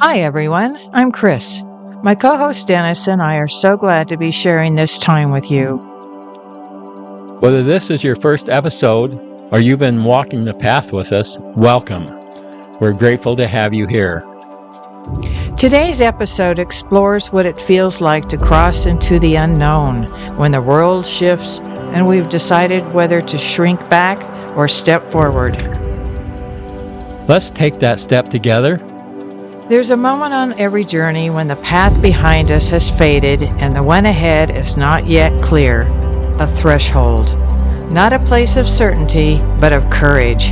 Hi, everyone. I'm Chris. My co-host Dennis and I are so glad to be sharing this time with you. Whether this is your first episode or you've been walking the path with us, welcome. We're grateful to have you here. Today's episode explores what it feels like to cross into the unknown when the world shifts and we've decided whether to shrink back or step forward. Let's take that step together. There's a moment on every journey when the path behind us has faded and the one ahead is not yet clear. A threshold. Not a place of certainty, but of courage.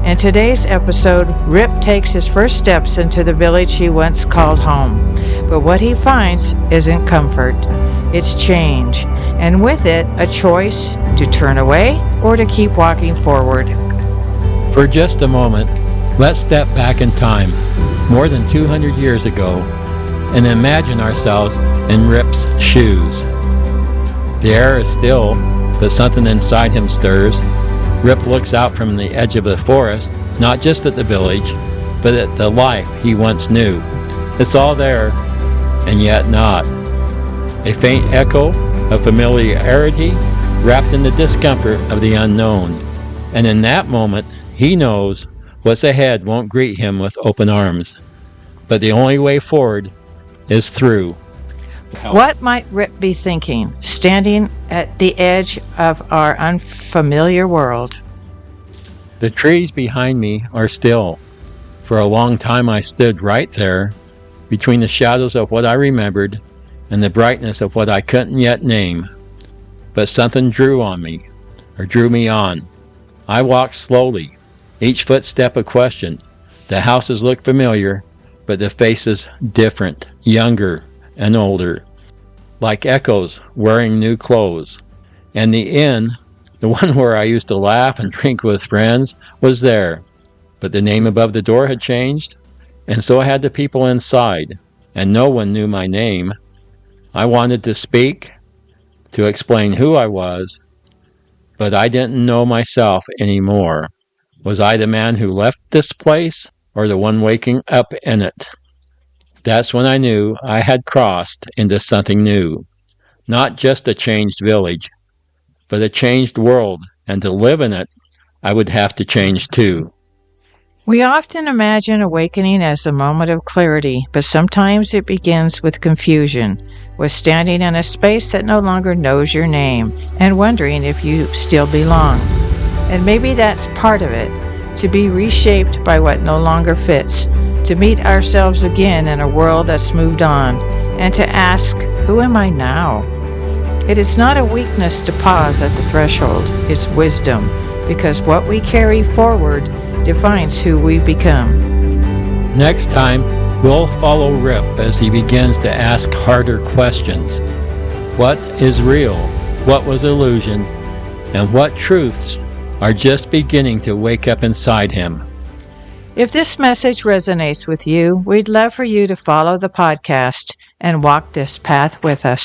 In today's episode, Rip takes his first steps into the village he once called home. But what he finds isn't comfort. It's change. And with it, a choice to turn away or to keep walking forward. For just a moment, let's step back in time, more than 200 years ago, and imagine ourselves in Rip's shoes. The air is still, but something inside him stirs. Rip looks out from the edge of the forest, not just at the village, but at the life he once knew. It's all there, and yet not. A faint echo of familiarity wrapped in the discomfort of the unknown. And in that moment, he knows what's ahead won't greet him with open arms. But the only way forward is through. What might Rip be thinking, standing at the edge of our unfamiliar world? The trees behind me are still. For a long time I stood right there, between the shadows of what I remembered and the brightness of what I couldn't yet name. But something drew me on. I walked slowly, each footstep a question. The houses looked familiar, but the faces different, younger and older, like echoes wearing new clothes. And the inn, the one where I used to laugh and drink with friends, was there. But the name above the door had changed, and so had the people inside, and no one knew my name. I wanted to speak, to explain who I was, but I didn't know myself anymore. Was I the man who left this place, or the one waking up in it? That's when I knew I had crossed into something new. Not just a changed village, but a changed world, and to live in it, I would have to change too. We often imagine awakening as a moment of clarity, but sometimes it begins with confusion, with standing in a space that no longer knows your name and wondering if you still belong. And maybe that's part of it, to be reshaped by what no longer fits, to meet ourselves again in a world that's moved on, and to ask, who am I now? It is not a weakness to pause at the threshold, it's wisdom, because what we carry forward defines who we become. Next time, we'll follow Rip as he begins to ask harder questions. What is real? What was illusion? And what truths are just beginning to wake up inside him? If this message resonates with you, we'd love for you to follow the podcast and walk this path with us.